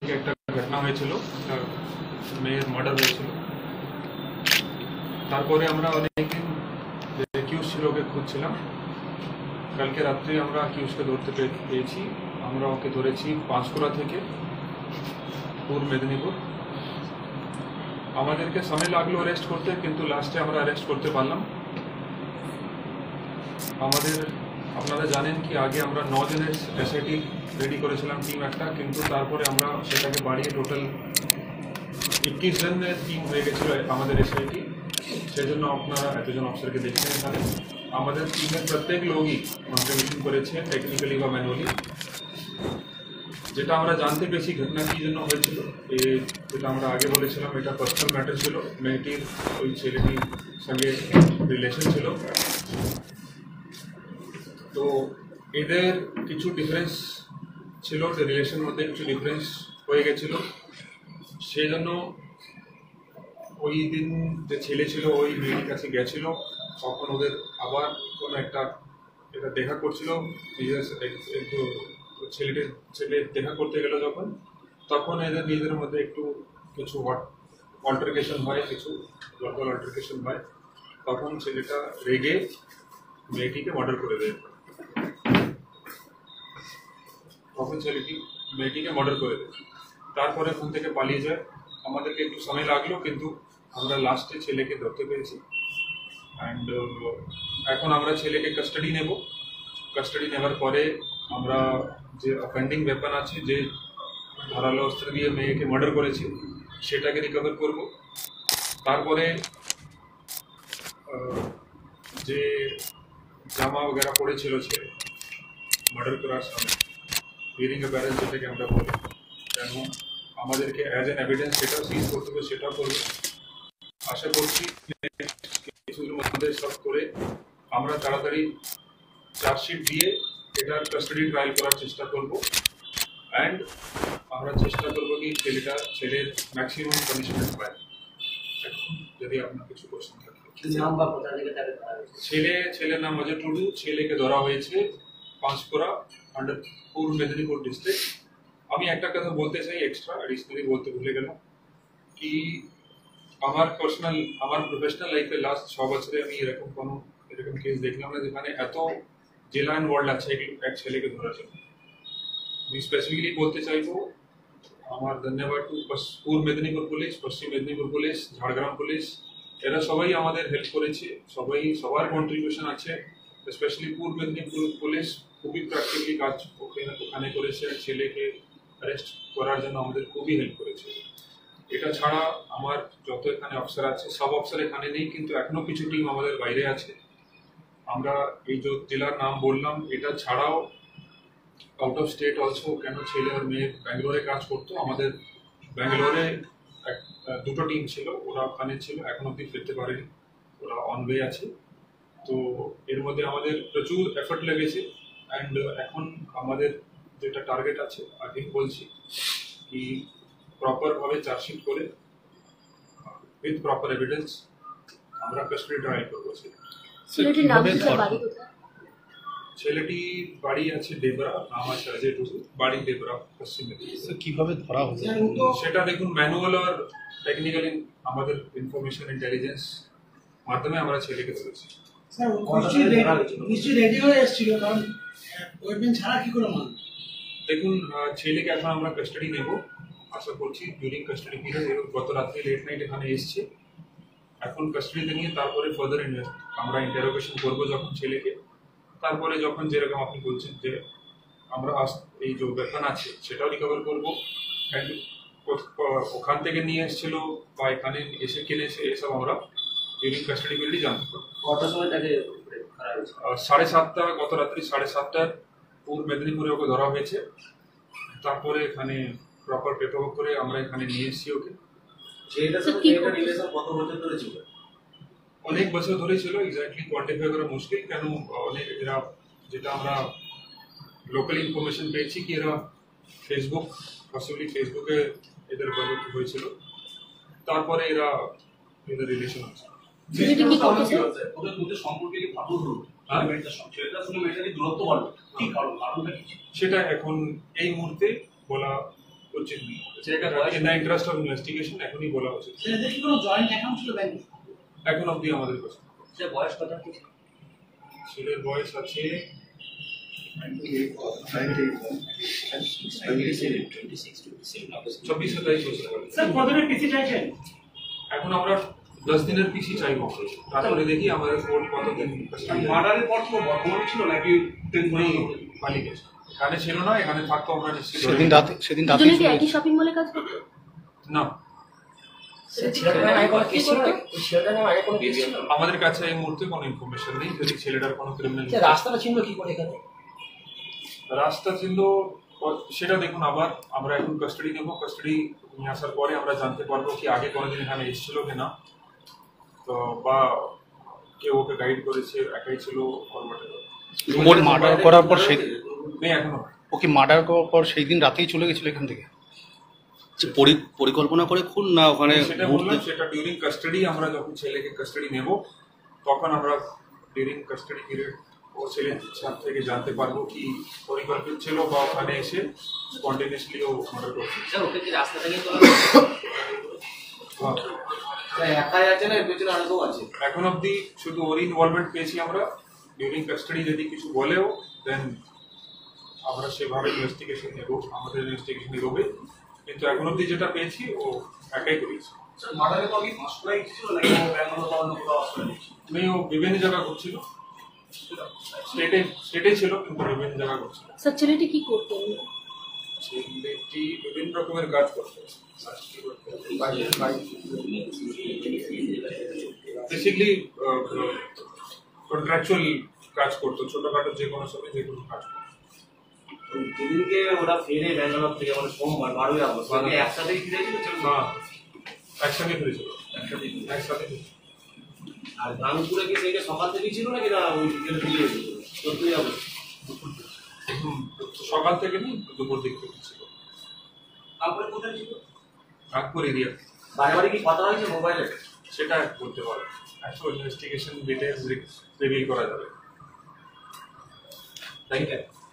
একটা ঘটনা হয়েছিল, মেয়ের মার্ডার হয়েছিল। তারপরে আমরা অনেকদিন যে অ্যাকিউজ ছিল ওকে খুঁজছিলাম। কালকে রাত্রে আমরা অ্যাকিউজকে ধরতে পেরেছি। আমরা ওকে ধরেছি পাঁশকুড়া থেকে পূর্ব মেদিনীপুর। আমাদেরকে সময় লাগলো অ্যারেস্ট করতে, কিন্তু লাস্টে আমরা অ্যারেস্ট করতে পারলাম। আমাদের আপনারা জানেন কি আগে আমরা 9 জনের এসআইটি রেডি করেছিলাম টিম একটা, কিন্তু তারপরে আমরা সেটাকে বাড়িয়ে টোটাল 21 জনের টিম হয়ে গেছিল আমাদের এসআইটি। সেই জন্য আপনারা এতজন অফিসারকে দেখছেন এখানে। আমাদের টিমের প্রত্যেক লোকই কন্ট্রিবিউশন করেছে টেকনিক্যালি বা ম্যানুয়ালি। যেটা আমরা জানতে পেরেছি ঘটনা কী জন্য হয়েছিল, যেটা আমরা আগে বলেছিলাম, এটা পার্সোনাল ম্যাটার ছিল। মেয়েটির ওই ছেলেটির সঙ্গে রিলেশন ছিল। তো এদের কিছু ডিফারেন্স ছিল, যে রিলেশনের মধ্যে কিছু ডিফারেন্স হয়ে গেছিল। সেই জন্য ওই দিন যে ছেলে ছিল ওই মেয়েটির কাছে গেছিল, তখন ওদের আবার কোনো একটা এটা দেখা করছিল। নিজের একটু ছেলে দেখা করতে গেল যখন, তখন এদের নিজেদের মধ্যে একটু কিছু অল্টারকেশন হয়, কিছু ভার্বাল অল্টারকেশন হয়। তখন ছেলেটা রেগে মেয়েটিকে মার্ডার করে দেয়। মেয়েটিকে মার্ডার করে দেয়। তারপরে ওখান থেকে পালিয়ে যায়। আমাদেরকে একটু সময় লাগলো, কিন্তু আমরা লাস্টে ছেলেকে ধরতে পেরেছি। অ্যান্ড এখন আমরা ছেলেকে কাস্টাডি নেব। কাস্টাডি নেওয়ার পরে আমরা যে অফেন্ডিং ওয়েপন আছে, যে ধারালো অস্ত্র দিয়ে মেয়েকে মার্ডার করেছে, সেটাকে রিকভার করব। তারপরে যে জামা বগেরা পড়েছিল ছেলে মার্ডার করার সময়, বিয়ারিং এ ব্যারেল যেটাকে আমরা বলি, কেন আমাদেরকে অ্যাজ অ্যান এভিডেন্স সেটাও সিজ করতে হবে, সেটাও করবো। আশা করছি কিছুর মধ্যে সব করে আমরা তাড়াতাড়ি চার্জশিট দিয়ে এটার কাস্টাডি ট্রায়াল করার চেষ্টা করব। অ্যান্ড আমরা চেষ্টা করবো কি ছেলের ম্যাক্সিমাম পানিশমেন্ট পায়। যদি আপনার কিছু কোশ্চেন থাকে। ছেলের নাম অজয় টুডু। ছেলেকে ধরা হয়েছে পাঁশকুড়া আন্ডার পূর্ব মেদিনীপুর ডিস্ট্রিক্ট। আমি একটা কথা বলতে চাই, এক্সট্রা অ্যাডিশনালি বলতে ভুলে গেলাম কি, আমার প্রফেশনাল লাইফে লাস্ট 6 বছরে আমি এরকম কেস দেখলাম না যেখানে এত জেলা ইনভলভ আছে এক ছেলেকে ধরার জন্য। আমি স্পেসিফিকলি বলতে চাইবো আমার ধন্যবাদ টু পূর্ব মেদিনীপুর পুলিশ, পশ্চিম মেদিনীপুর পুলিশ, ঝাড়গ্রাম পুলিশ। এরা সবাই আমাদের হেল্প করেছে, সবার কন্ট্রিবিউশন আছে। স্পেশালি পূর্ব মেদিনীপুর পুলিশ খুবই প্র্যাকটিক্যালি কাজ ওখানে করেছে, ছেলেকে অ্যারেস্ট করার জন্য আমাদের খুবই হেল্প করেছে। এটা ছাড়া আমার যত এখানে অফিসার আছে, সব অফিসার এখানে নেই, কিন্তু এখনো কিছু টিম আমাদের বাইরে আছে। আমরা এই যে জেলার নাম বললাম, এটা ছাড়াও আউট অফ স্টেট অলসো, কেন ছেলে আর মেয়ে ব্যাঙ্গালোরে কাজ করতো। আমাদের ব্যাঙ্গালোরে দুটো টিম ছিল, ওরা ওখানে ছিল, এখন অব্দি ফিরতে পারেনি, ওরা অন ওয়ে আছে। তো এর মধ্যে আমাদের প্রচুর এফর্ট লেগেছে। অ্যান্ড এখন আমাদের যেটা টার্গেট আছে, আগে বলছি কি, প্রপারভাবে চার্জশিট করে উইথ প্রপার এভিডেন্স আমরা কাস্টাডি ট্রায়াল করবো। ছেলেটি বাড়ি আছে ডেবরা, নাম আছে অজয় টুডু, বাড়ি ডেবরা, পশ্চিম মেদিনীপুর। কিভাবে ধরা হলো সেটা দেখুন ম্যানুয়াল আর টেকনিক্যালি আমাদের ইনফরমেশন ইন্টেলিজেন্স মাধ্যমে আমরা ছেলেকে ধরেছি। দেখুন ছেলেকে এখন আমরা কাস্টাডি নেব, আশা করছি ডিউরিং কাস্টাডি পিরিয়ড। গত রাত্রে লেট নাইট এখানে এসছে, এখন কাস্টাডিতে নিয়ে তারপরে ফার্দার আমরা ইন্টারোগেশন করবো যখন ছেলেকে। তারপরে যখন যেরকম আপনি বলছেন যে আমরা এই যে ওয়েপন আছে সেটাও রিকভার করবো। অ্যান্ড ওখান থেকে নিয়ে এসেছিল বা এখানে এসে কিনেছে, এসব আমরা ডিউরিং কাস্টাডি পিরিয়ডই জানতে পারবো। কটার সময় তাকে 7:30, গত রাত্রি 7:30 পূর্ব মেদিনীপুরে ওকে ধরা হয়েছে। তারপরে এখানে প্রপার পেপারওয়ার্ক করে আমরা এখানে নিয়ে এসেছি ওকে। অনেক বছর ধরে ছিল, এক্স্যাক্টলি কোয়ান্টিফাই করা মুশকিল, কেন অনেক এরা, যেটা আমরা লোকাল ইনফরমেশন পেয়েছি কি এরা ফেসবুকে এদের বন্ধুত্ব হয়েছিল, তারপরে এদের রিলেশন আছে। সেটা এখন এই মুহূর্তে বলা উচিত নেই। ছেলেটার বয়স in the interest of investigation এখনই বলা উচিত। ছেলেদের কি কোনো জয়েন্ট অ্যাকাউন্ট ছিল ব্যাংকে? এখন অবধি আমাদের কাছে ছেলের বয়স কত কি? ছেলের বয়স আছে 24-27 বছর। স্যার কতদিনের পিসি চাইছেন? এখন আমরা 10 দিনের পিসি চাইবো, তারপরে দেখি আমাদের কোর্ট কতদিন মার্ডারের পর তো বর্তমানে ছিল নাকি পালিয়ে গেছে। এখানে ছিল না, এখানে থাকতো আমরা নিশ্চিত। সেদিন রাতে দুজনে কি একই শপিং মলে কাজ করতো? না, আমাদের কাছে এই মুহূর্তে কোনো ইনফরমেশন নেই। যদি ছেলেটার কোনো ক্রিমিনাল রাস্তাটা ছিল কি করে এখানে? রাস্তা ছিল সেটা দেখুন, আবার আমরা এখন কাস্টাডি নেবো। কাস্টাডি নিয়ে আসার পরে আমরা জানতে পারবো কি আগে কোনোদিন এখানে এসেছিল কিনা, তো বা কেউ ওকে গাইড করেছে, একাই ছিল। ওর মার্ডার করার পর সেই নেই এখনো। ওকে মার্ডার করার পর সেই দিন রাতেই চলে গেছিল এখান থেকে? পরিকল্পনা করে খুন না ওখানে সেটা বললাম, সেটা ডিউরিং কাস্টাডি। আমরা যখন ছেলেকে কাস্টাডি নেব তখন আমরা ডিউরিং কাস্টাডি পিরিয়ড ও ছেলের থেকে জানতে পারবো কি পরিকল্পিত ছিল বা ওখানে এসে স্পন্টেনিয়াসলি ও মার্ডার করছে। স্যার ওকে কি রাস্তা থেকে তোলা? একাই আছে না এর পেছনে আরো আছে? এখন অবধি শুধু ওর ইনভলভমেন্ট পেয়েছি আমরা। ডিউরিং কাস্টাডি যদি কিছু বলেও দেন আমরা সেভাবে ইনভেস্টিগেশন নেব, আমাদের ইনভেস্টিগেশন এগোবে। কিন্তু এখন অবধি যেটা পেয়েছি ও একাই করেছে। স্যার মার্ডারের পর কি হসপিটালে ছিল নাকি ও ব্যাঙ্গালোর বা অন্য কোথাও হসপিটালে ছিল? ও বিভিন্ন জায়গা করছিল, স্টেটে ছিল কিন্তু বিভিন্ন জায়গা করছিল। স্যার ছেলেটি কি করতো? ছেলেটি বিভিন্ন রকমের কাজ করতো। বেসিক্যালি কন্ট্রাকচুয়াল কাজ করতো, ছোটখাটো যে কোনো সময় যে কোনো কাজ করতো। যেদিনকে ওরা ফিরে ব্যাঙ্গালোর থেকে মানে সোমবার 12ই আগস্ট একসাথেই ফিরেছিল? না, একসাথে ফিরেছিল। একসাথে আর গানপুরে কি থেকে সকাল থেকেই ছিল নাকি না ওই বিকেলে ফিরে এসেছিল? 14ই আগস্ট সকাল থেকে নেই, দুপুর দিক থেকে ছিল। তারপরে কোথায় ছিল? নাগপুর এরিয়া। বারে বারে কি কথা হয়েছে মোবাইলে? সেটা বলতে পারো, অ্যাকচুয়াল ইনভেস্টিগেশন ডিটেলস রিভিল করা যাবে। Thank you.